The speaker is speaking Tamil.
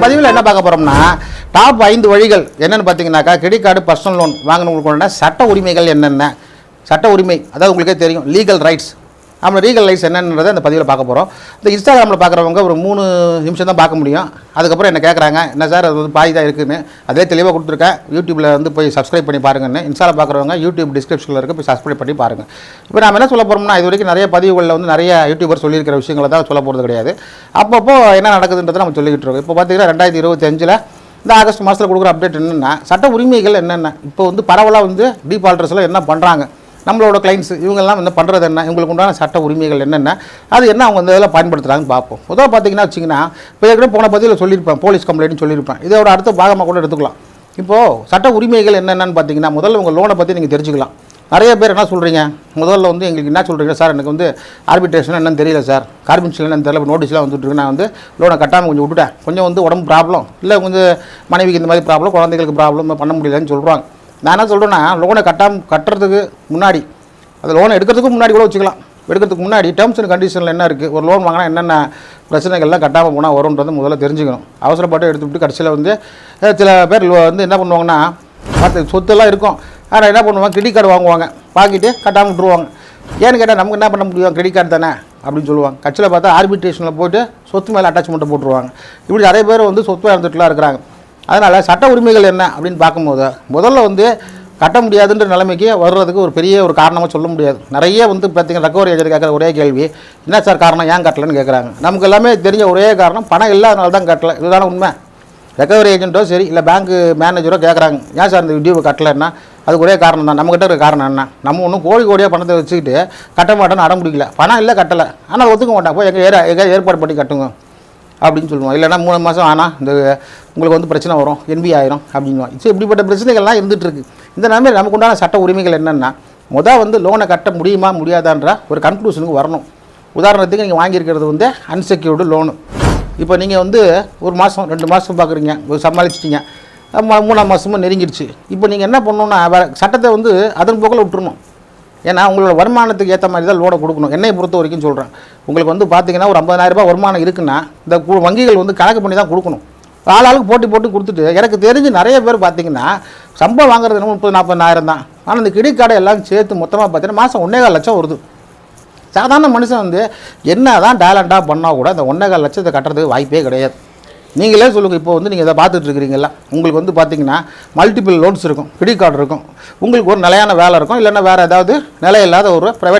பதிவில் என்ன பார்க்க போகிறோம்னா டாப் 5 வழிகள் என்னென்னு பார்த்தீங்கன்னாக்கா கிரெடிட் கார்டு பர்சனல் லோன் வாங்கினவங்களுக்கு சட்ட உரிமைகள் என்னென்ன, சட்ட உரிமை அதாவது உங்களுக்கே தெரியும் லீகல் ரைட்ஸ். நம்ம லீகல் ரைட்ஸ் என்னன்றதை அந்த பதிவில் பார்க்க போகிறோம். இந்த இன்ஸ்டாகிராமில் பார்க்குறவங்க ஒரு 3 நிமிஷம் தான் பார்க்க முடியும். அதுக்கப்புறம் என்ன கேட்குறாங்க, என்ன சார் அது வந்து பாதி தான் இருக்குதுன்னு. அதே தெளிவாக கொடுத்துருக்கேன். யூடியூப்பில் வந்து போய் சப்ஸ்கிரைப் பண்ணி பாருங்கன்னு. இன்ஸ்டாவில் பார்க்குறவங்க யூடியூப் டிஸ்கிரிப்ஷனில் இருக்க போய் சப்ஸ்கிரைப் பண்ணி பாருங்கள். இப்போ நம்ம என்ன சொல்ல போகிறோம்னா, இது வரைக்கும் நிறைய பதிவுகளில் வந்து நிறைய யூடியூபர் சொல்லியிருக்கிற விஷயங்களை தான் சொல்ல போகிறது கிடையாது. அப்பப்போ என்ன நடக்குதுன்றதை நம்ம சொல்லிக்கிட்டு இருக்கோம். இப்போ பார்த்தீங்கன்னா 2025 இந்த ஆகஸ்ட் மாதத்தில் கொடுக்குற அப்டேட் என்னென்னா சட்ட உரிமைகள் என்னென்ன, இப்போ வந்து பரவலாக வந்து டீஃபால்டர்ஸ்லாம் என்ன பண்ணுறாங்க, நம்மளோட கிளைண்ட்ஸ் இவங்கெல்லாம் வந்து பண்ணுறது என்ன, இவங்களுக்கு உண்டான சட்ட உரிமைகள் என்னென்ன, அது என்ன அவங்க வந்து இதெல்லாம் பயன்படுத்துகிறாங்கன்னு பார்ப்போம். முதல்ல பார்த்தீங்கன்னா வச்சிங்கன்னா, இப்போ ஏற்கனவே போன பதிவில் சொல்லியிருப்பேன், போலீஸ் கம்ப்ளைண்ட்னு சொல்லியிருப்பேன். இதோட அடுத்த பாகமாக கூட எடுத்துக்கலாம். இப்போது சட்ட உரிமைகள் என்னென்னு பார்த்தீங்கன்னா, முதல்ல உங்கள் லோனை பற்றி நீங்கள் தெரிஞ்சுக்கலாம். நிறைய பேர் என்ன சொல்கிறீங்க, முதல்ல வந்து எங்களுக்கு என்ன சொல்கிறீங்க சார், எனக்கு வந்து ஆர்பிட்ரேஷன் என்னன்னு தெரியல சார், கார்பன்ஷன் என்னன்னு தெரியல, நோட்டீஸ்லாம் வந்துட்டு நான் வந்து லோனை கட்டாமல் கொஞ்சம் விட்டுட்டேன், கொஞ்சம் வந்து உடம்பு ப்ராப்ளம் இல்லை, கொஞ்சம் மனைவிக்கு இந்த மாதிரி ப்ராப்ளம், குழந்தைகளுக்கு ப்ராப்ளம், பண்ண முடியலன்னு சொல்கிறாங்க. நான் என்ன சொல்கிறேன்னா, லோனை கட்டுறதுக்கு முன்னாடி, அது லோனை எடுக்கிறதுக்கு முன்னாடி கூட வச்சுக்கலாம். எடுக்கிறதுக்கு முன்னாடி டேர்ம்ஸ் அண்ட் கண்டிஷனில் என்ன இருக்குது, ஒரு லோன் வாங்கினா என்னென்ன பிரச்சனைகள்லாம் கட்டாமல் போனால் வரும்ன்றது முதல்ல தெரிஞ்சுக்கணும். அவசரப்பட்டு எடுத்துவிட்டு கடைசியில் வந்து சில பேர் வந்து என்ன பண்ணுவாங்கன்னா, சொத்தெல்லாம் இருக்கும், ஆனால் என்ன பண்ணுவாங்க, கிரெடிட் கார்டு வாங்குவாங்க, வாங்கிட்டு கட்டாமல் விட்டுருவாங்க. ஏன்னு கேட்டால் நமக்கு என்ன பண்ண முடியும், கிரெடிட் கார்டு தானே அப்படின்னு சொல்லுவாங்க. கட்சியில் பார்த்தா ஆர்பிட்ரேஷனில் போய்ட்டு சொத்து மேலே அட்டாச்மெண்ட்டை போட்டுருவாங்க. இப்படி நிறைய பேர் வந்து சொத்து இறந்துட்டுலாம் இருக்கிறாங்க. அதனால் சட்ட உரிமைகள் என்ன அப்படின்னு பார்க்கும்போது முதல்ல வந்து கட்ட முடியாதுன்ற நிலைமைக்கு வர்றதுக்கு ஒரு பெரிய ஒரு காரணமாக சொல்ல முடியாது. நிறைய வந்து பார்த்திங்கன்னா ரெக்கவரி ஏஜென்ட் கேட்குற ஒரே கேள்வி, என்ன சார் காரணம், ஏன் கட்டலைன்னு கேட்குறாங்க. நமக்கு எல்லாமே தெரிஞ்ச ஒரே காரணம் பணம் இல்லாதனால தான் கட்டலை. இதுதான உண்மை. ரெக்கவரி ஏஜென்ட்டோ சரி இல்லை பேங்க்கு மேனேஜரோ கேட்குறாங்க, ஏன் சார் இந்த டியூவை கட்டலைன்னா அதுக்கு ஒரே காரணம் தான். நம்மகிட்ட இருக்கிற காரணம் என்ன, நம்ம ஒன்றும் கோடியாக பணத்தை வச்சுக்கிட்டு கட்ட மாட்டோன்னு அடம் முடிக்கல, பணம் இல்லை கட்டலை, ஆனால் ஒத்துக்க மாட்டாங்க, போய் எங்கள் ஏற்பாடு பண்ணி கட்டுங்க அப்படின்னு சொல்லுவோம். இல்லைனா 3 மாதம் ஆனால் இந்த உங்களுக்கு வந்து பிரச்சனை வரும், என்பி ஆயிரும் அப்படின்வாங்க. ஸோ இப்படிப்பட்ட பிரச்சனைகள்லாம் இருந்துகிட்ருக்கு. இந்த நிலைமையில் நமக்கு உண்டான சட்ட உரிமைகள் என்னென்னா, வந்து லோனை கட்ட முடியுமா முடியாதான்ற ஒரு கன்க்ளூஷனுக்கு வரணும். உதாரணத்துக்கு நீங்கள் வாங்கியிருக்கிறது வந்து அன்செக்யூர்டு லோனு. இப்போ நீங்கள் வந்து 1 மாதம் 2 மாதம் பார்க்குறீங்க, சமாளிச்சிட்டிங்க, 3ஆம் மாதமும் நெருங்கிடுச்சு. இப்போ நீங்கள் என்ன பண்ணணுன்னா, வேறு சட்டத்தை வந்து அதன் போக்கில் விட்டுருணும். ஏன்னா உங்களோட வருமானத்துக்கு ஏற்ற மாதிரி தான் லோனை கொடுக்கணும். என்னை பொறுத்த வரைக்கும் சொல்கிறேன், உங்களுக்கு வந்து பார்த்தீங்கன்னா ஒரு 50,000 ரூபாய் வருமானம் இருக்குன்னா இந்த வங்கிகள் வந்து கணக்கு பண்ணி தான் கொடுக்கணும். ஆளுக்கு போட்டு கொடுத்துட்டு, எனக்கு தெரிஞ்சு நிறைய பேர் பார்த்தீங்கன்னா சம்பளம் வாங்குறது என்ன 30,000-40,000 தான். ஆனால் இந்த கிரெடிட் கார்டை எல்லாம் சேர்த்து மொத்தமாக பார்த்தீங்கன்னா மாதம் 1.25 லட்சம் வருது. சாதாரண மனுஷன் வந்து என்ன தான் டேலண்ட்டாக பண்ணால் கூட அந்த 1.25 லட்சத்தை கட்டுறதுக்கு வாய்ப்பே கிடையாது. நீங்களே சொல்லுங்கள். இப்போ வந்து நீங்கள் இதை பார்த்துட்டு இருக்கிறீங்களா, உங்களுக்கு வந்து பார்த்தீங்கன்னா மல்டிபிள் லோன்ஸ் இருக்கும், கிரெடிட் கார்டு இருக்கும், உங்களுக்கு ஒரு நிலையான வேலை இருக்கும், இல்லைன்னா வேறு ஏதாவது நிலை இல்லாத ஒரு ப்ரைவேட்